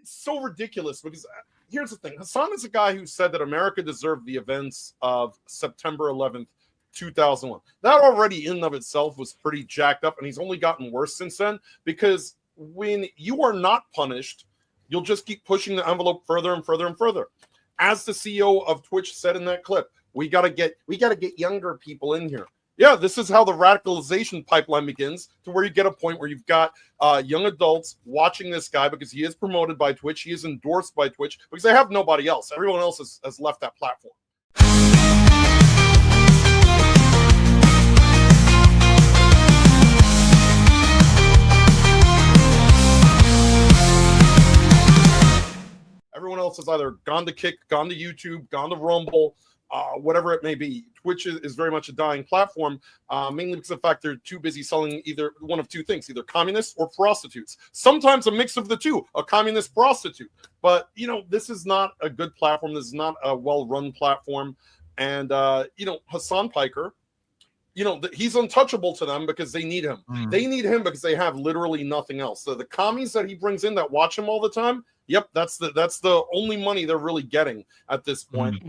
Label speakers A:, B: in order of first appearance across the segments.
A: it's so ridiculous because here's the thing. Hasan is a guy who said that America deserved the events of September 11th, 2001. That already in and of itself was pretty jacked up, and he's only gotten worse since then because when you are not punished, you'll just keep pushing the envelope further and further and further. As the CEO of Twitch said in that clip, we gotta get younger people in here. Yeah, this is how the radicalization pipeline begins, to where you get a point where you've got young adults watching this guy because he is promoted by Twitch, he is endorsed by Twitch, because they have nobody else. Everyone else has left that platform. Everyone else has either gone to Kick, gone to YouTube, gone to Rumble, whatever it may be. Twitch is very much a dying platform, mainly because of the fact they're too busy selling either one of two things, either communists or prostitutes. Sometimes a mix of the two, a communist prostitute. But, this is not a good platform. This is not a well-run platform. And, Hasan Piker, he's untouchable to them because they need him. They need him because they have literally nothing else. So the commies that he brings in that watch him all the time, yep, that's the only money they're really getting at this point.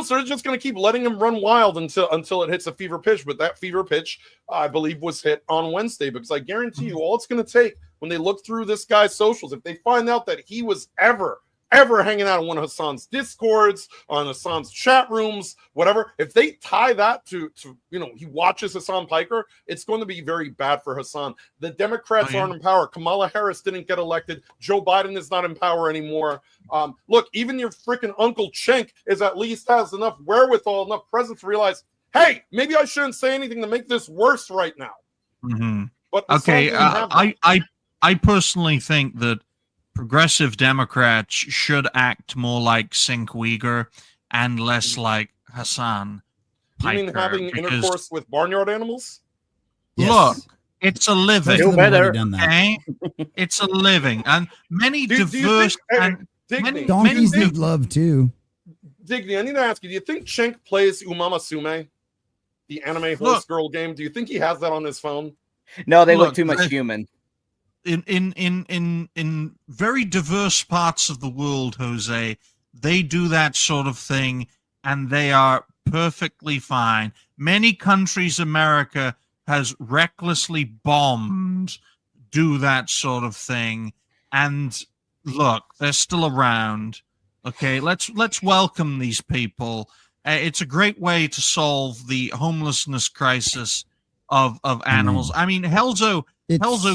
A: So they're just going to keep letting him run wild until it hits a fever pitch. But that fever pitch, I believe, was hit on Wednesday, because I guarantee you all it's going to take when they look through this guy's socials, if they find out that he was ever hanging out in one of Hasan's Discords, on Hasan's chat rooms, whatever, if they tie that to he watches Hasan Piker, it's going to be very bad for Hasan. The Democrats aren't in power. Kamala Harris didn't get elected. Joe Biden is not in power anymore. Look, even your freaking Uncle Cenk at least has enough wherewithal, enough presence to realize, hey, maybe I shouldn't say anything to make this worse right now. But okay,
B: I personally think that progressive Democrats should act more like Cenk Uyghur and less like Hasan Piker.
A: You mean having intercourse with barnyard animals?
B: Yes. Look, it's a living. Okay? It's a living. And many diverse...
C: donkeys need love, too.
A: Digny, I need to ask you, do you think Cenk plays Umama Sume, the anime horse girl game? Do you think he has that on his phone?
D: No, they look too much human.
B: In very diverse parts of the world, Jose, they do that sort of thing, and they are perfectly fine. Many countries America has recklessly bombed do that sort of thing, and look, they're still around. Okay, let's welcome these people. It's a great way to solve the homelessness crisis of animals. I mean, Helzo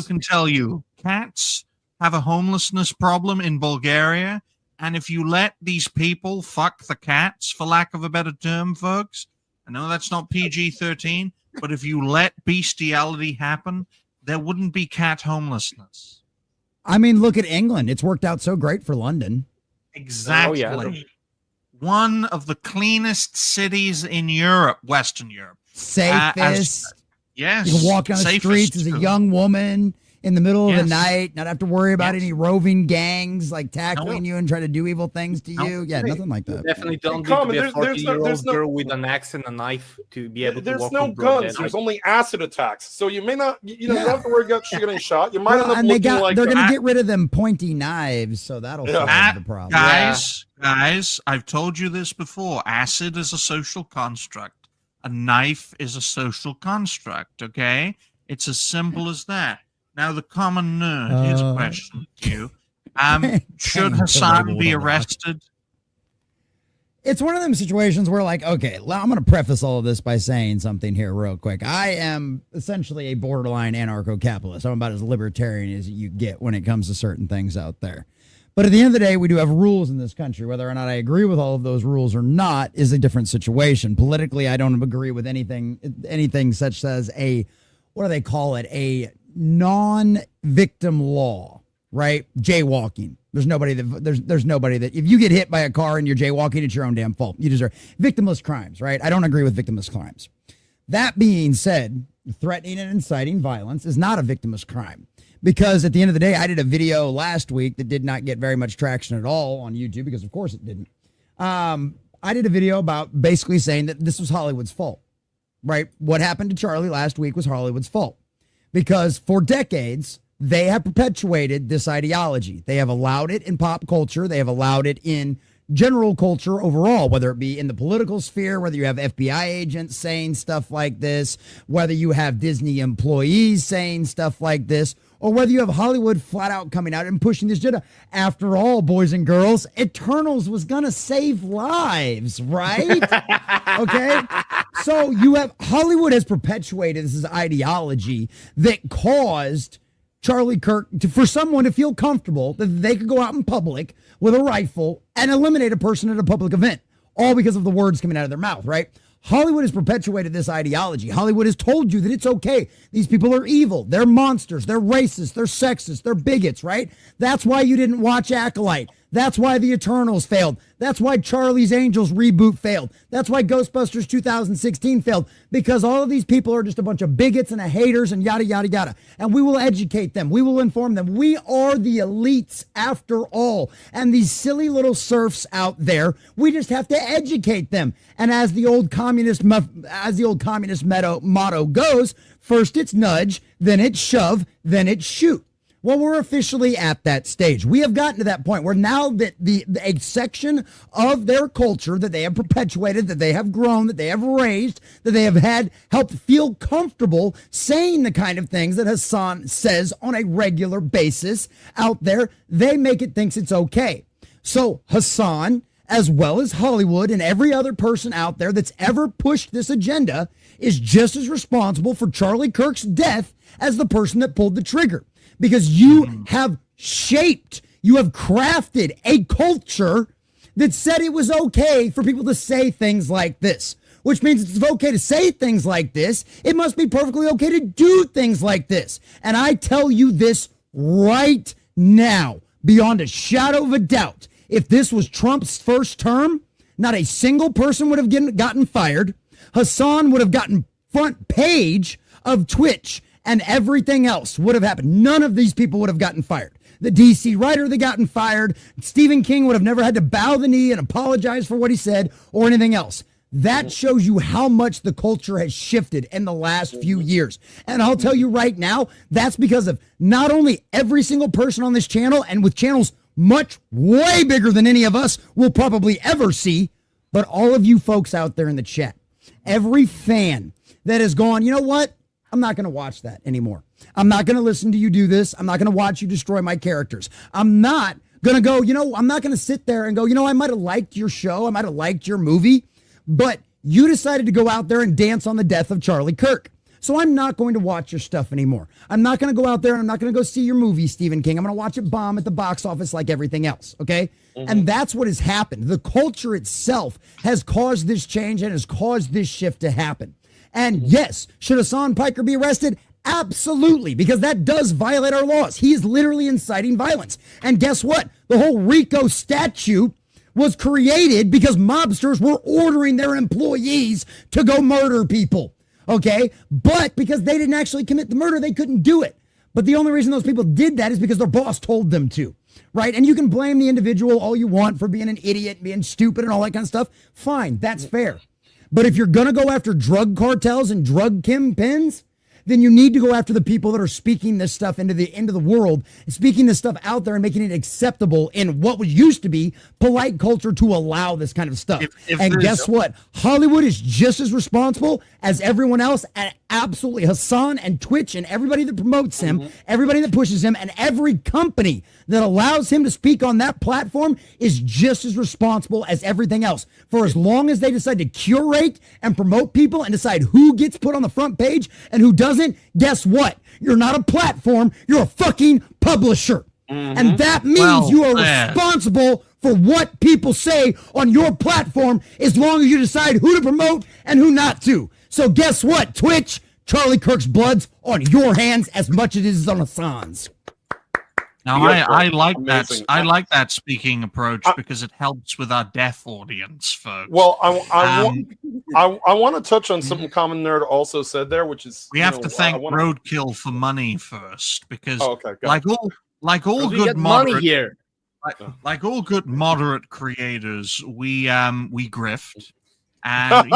B: can tell you, cats have a homelessness problem in Bulgaria, and if you let these people fuck the cats, for lack of a better term, folks, I know that's not PG-13, but if you let bestiality happen, there wouldn't be cat homelessness.
C: I mean, look at England. It's worked out so great for London.
B: Exactly. Oh, yeah. One of the cleanest cities in Europe, Western Europe.
C: Safest.
B: Yes.
C: You can walk down the streets as a young woman in the middle of the night, not have to worry about any roving gangs like tackling you and trying to do evil things to you. Yeah, nothing like that.
E: Definitely don't need to be a 40-year-old girl with an axe and a knife to be able to walk.
A: There's no guns. There's only acid attacks. So you may not, you don't have to worry about you getting shot. You might end up looking like
C: they're going to get rid of them pointy knives, so that'll solve the problem.
B: Guys, I've told you this before. Acid is a social construct. A knife is a social construct, okay? It's as simple as that. Now, the common nerd, here's a question to you. Should Hasan be arrested?
C: It's one of them situations where, like, okay, I'm going to preface all of this by saying something here real quick. I am essentially a borderline anarcho-capitalist. I'm about as libertarian as you get when it comes to certain things out there. But at the end of the day, we do have rules in this country. Whether or not I agree with all of those rules or not is a different situation. Politically, I don't agree with anything such as what do they call it? A non-victim law, right? Jaywalking. There's nobody that if you get hit by a car and you're jaywalking, it's your own damn fault. You deserve victimless crimes, right? I don't agree with victimless crimes. That being said, threatening and inciting violence is not a victimless crime. Because at the end of the day, I did a video last week that did not get very much traction at all on YouTube, because of course it didn't. I did a video about basically saying that this was Hollywood's fault, right? What happened to Charlie last week was Hollywood's fault. Because for decades, they have perpetuated this ideology. They have allowed it in pop culture. They have allowed it in general culture overall, whether it be in the political sphere, whether you have FBI agents saying stuff like this, whether you have Disney employees saying stuff like this, or whether you have Hollywood flat out coming out and pushing this agenda. After all, boys and girls, Eternals was going to save lives, right? Okay. So you have Hollywood has perpetuated this ideology that caused Charlie Kirk for someone to feel comfortable that they could go out in public with a rifle and eliminate a person at a public event, all because of the words coming out of their mouth, right? Hollywood has perpetuated this ideology. Hollywood has told you that it's okay. These people are evil. They're monsters. They're racist. They're sexist. They're bigots, right? That's why you didn't watch Acolyte. That's why The Eternals failed. That's why Charlie's Angels reboot failed. That's why Ghostbusters 2016 failed, because all of these people are just a bunch of bigots and haters and yada, yada, yada. And we will educate them. We will inform them. We are the elites after all. And these silly little serfs out there, we just have to educate them. And as the old communist motto goes, first it's nudge, then it's shove, then it's shoot. Well, we're officially at that stage. We have gotten to that point where now that a section of their culture that they have perpetuated, that they have grown, that they have raised, that they have had helped feel comfortable saying the kind of things that Hasan says on a regular basis out there, they make it thinks it's okay. So Hasan, as well as Hollywood and every other person out there that's ever pushed this agenda, is just as responsible for Charlie Kirk's death as the person that pulled the trigger. Because you have shaped, you have crafted a culture that said it was okay for people to say things like this, which means it's okay to say things like this. It must be perfectly okay to do things like this. And I tell you this right now, beyond a shadow of a doubt, if this was Trump's first term, not a single person would have gotten fired. Hasan would have gotten front page of Twitch, and everything else would have happened. None of these people would have gotten fired. The DC writer that gotten fired, Stephen King would have never had to bow the knee and apologize for what he said or anything else. That shows you how much the culture has shifted in the last few years. And I'll tell you right now, that's because of not only every single person on this channel, and with channels much way bigger than any of us will probably ever see, but all of you folks out there in the chat. Every fan that has gone, you know what? I'm not going to watch that anymore. I'm not going to listen to you do this. I'm not going to watch you destroy my characters. I'm not going to go, I'm not going to sit there and go, I might have liked your show. I might have liked your movie, but you decided to go out there and dance on the death of Charlie Kirk. So I'm not going to watch your stuff anymore. I'm not going to go out there and I'm not going to go see your movie, Stephen King. I'm going to watch it bomb at the box office like everything else. Okay. And that's what has happened. The culture itself has caused this change and has caused this shift to happen. And yes, should Hasan Piker be arrested? Absolutely, because that does violate our laws. He is literally inciting violence. And guess what? The whole RICO statute was created because mobsters were ordering their employees to go murder people. Okay? But because they didn't actually commit the murder, they couldn't do it. But the only reason those people did that is because their boss told them to. Right? And you can blame the individual all you want for being an idiot, being stupid and all that kind of stuff. Fine, that's fair. But if you're going to go after drug cartels and drug kingpins, then you need to go after the people that are speaking this stuff into the world, speaking this stuff out there and making it acceptable in what was used to be polite culture to allow this kind of stuff. And guess what? Hollywood is just as responsible as everyone else, and absolutely Hasan and Twitch and everybody that promotes him, everybody that pushes him, and every company that allows him to speak on that platform is just as responsible as everything else. For as long as they decide to curate and promote people and decide who gets put on the front page and who doesn't, guess what? You're not a platform, you're a fucking publisher. And that means you are responsible for what people say on your platform as long as you decide who to promote and who not to. So guess what, Twitch? Charlie Kirk's blood's on your hands as much as it is on Hasan's.
B: Now, I like that. I like that speaking approach because it helps with our deaf audience, folks.
A: Well, I want to touch on something Common Nerd also said there, which is
B: we have to thank Roadkill for money first, because like all good moderate
E: here.
B: Like all good moderate creators, we grift, and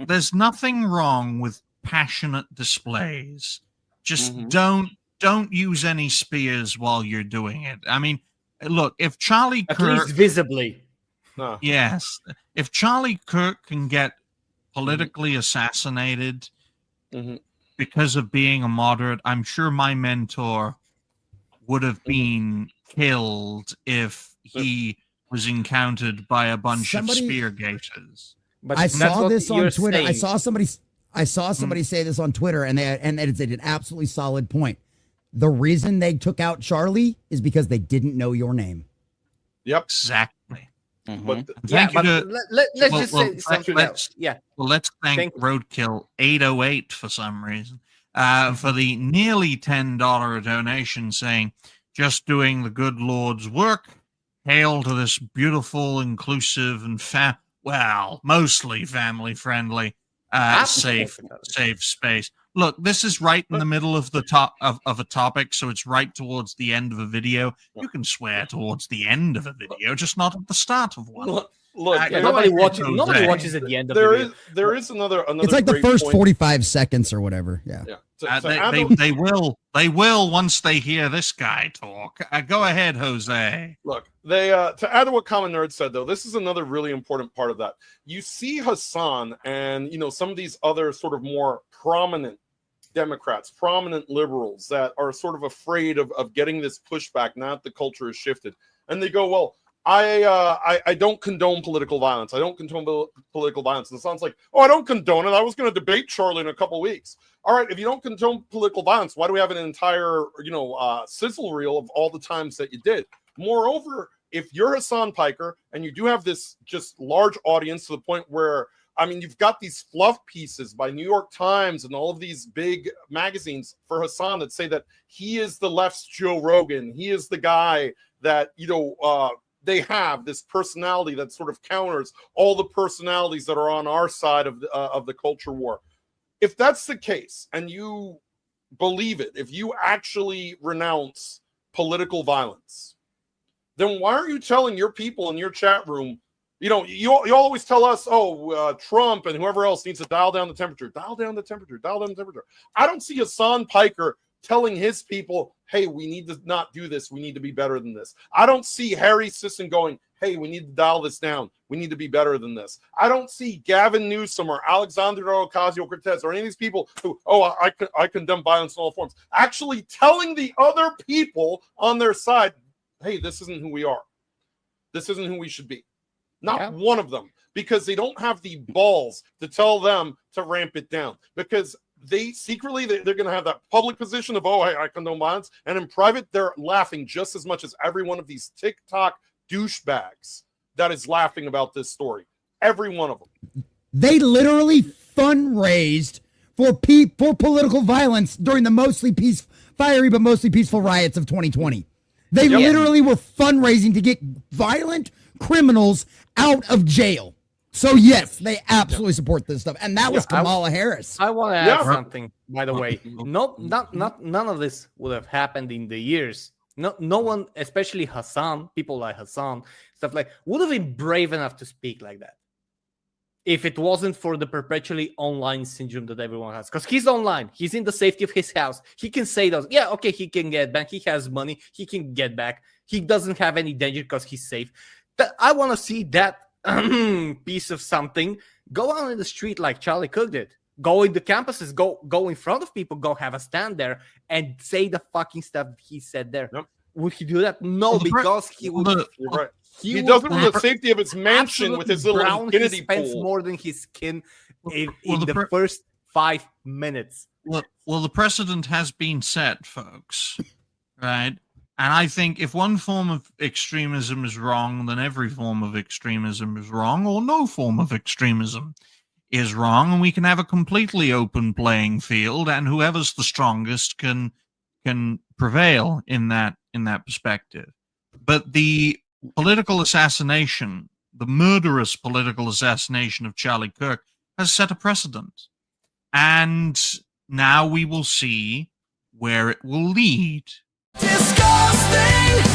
B: there's nothing wrong with passionate displays. Just don't don't use any spears while you're doing it. I mean, look, if Charlie
E: At
B: Kirk,
E: least visibly.
A: No.
B: yes, if Charlie Kirk can get politically assassinated because of being a moderate, I'm sure my mentor would have been killed if he was encountered by a bunch of spear gators.
E: But
C: I saw this on Twitter.
E: Saying.
C: I saw somebody say this on Twitter, and it's an absolutely solid point. The reason they took out Charlie is because they didn't know your name.
A: Yep.
B: Exactly.
A: But
E: let's just say something else. Yeah.
B: Well, let's thank Roadkill 808 for some reason for the nearly $10 donation, saying, "Just doing the good Lord's work. Hail to this beautiful, inclusive, and mostly family-friendly, safe space." Look, this is right in the middle of the top of a topic, so it's right towards the end of a video. You can swear towards the end of a video, just not at the start of one.
A: Look,
E: nobody watches at the end of the video.
A: There is another.
C: It's like the first
A: point.
C: 45 seconds or whatever. Yeah.
B: They will once they hear this guy talk. Go ahead, Jose.
A: Look, they to add to what Common Nerd said, though, this is another really important part of that. You see Hasan and some of these other sort of more prominent Democrats, prominent liberals that are sort of afraid of getting this pushback now that the culture has shifted, and they go, well, I don't condone political violence. I don't condone political violence. And it sounds like, I don't condone it. I was going to debate Charlie in a couple weeks. All right, if you don't condone political violence, why do we have an entire, sizzle reel of all the times that you did? Moreover, if you're Hasan Piker and you do have this just large audience to the point where, you've got these fluff pieces by New York Times and all of these big magazines for Hasan that say that he is the left's Joe Rogan. He is the guy that, they have this personality that sort of counters all the personalities that are on our side of the culture war. If that's the case and you believe it, if you actually renounce political violence, then why aren't you telling your people in your chat room, you always tell us, Trump and whoever else needs to dial down the temperature. I don't see Hasan Piker telling his people, hey, we need to not do this. We need to be better than this. I don't see Harry Sisson going, hey, we need to dial this down. We need to be better than this. I don't see Gavin Newsom or Alexandria Ocasio-Cortez or any of these people who, I condemn violence in all forms, actually telling the other people on their side, hey, this isn't who we are. This isn't who we should be. Not one of them, because they don't have the balls to tell them to ramp it down, because they secretly, they're going to have that public position of, I condone violence. And in private, they're laughing just as much as every one of these TikTok douchebags that is laughing about this story. Every one of them.
C: They literally fundraised for political violence during the fiery but mostly peaceful riots of 2020. They literally were fundraising to get violent criminals out of jail. So yes, they absolutely support this stuff, and that was Kamala Harris.
E: I want to add something, by the way. None of this would have happened in the years. No one, especially Hasan, people like Hasan, stuff like, would have been brave enough to speak like that if it wasn't for the perpetually online syndrome that everyone has. Because he's online, he's in the safety of his house. He can say those. Yeah, okay, he can get back. He has money. He can get back. He doesn't have any danger because he's safe. I want to see that piece of something go out in the street like Charlie Cook did. Go in the campuses, go in front of people, go have a stand there and say the fucking stuff he said there. Yep. Would he do that? No, because he would.
A: You're right. He does it from the safety of his mansion with his little infinity pool.
E: He spends more than his skin in the first 5 minutes.
B: Well, the precedent has been set, folks. Right? And I think if one form of extremism is wrong, then every form of extremism is wrong, or no form of extremism is wrong, and we can have a completely open playing field, and whoever's the strongest can prevail in that perspective. But the political assassination, the murderous political assassination of Charlie Kirk, has set a precedent. And now we will see where it will lead.
F: Disgusting!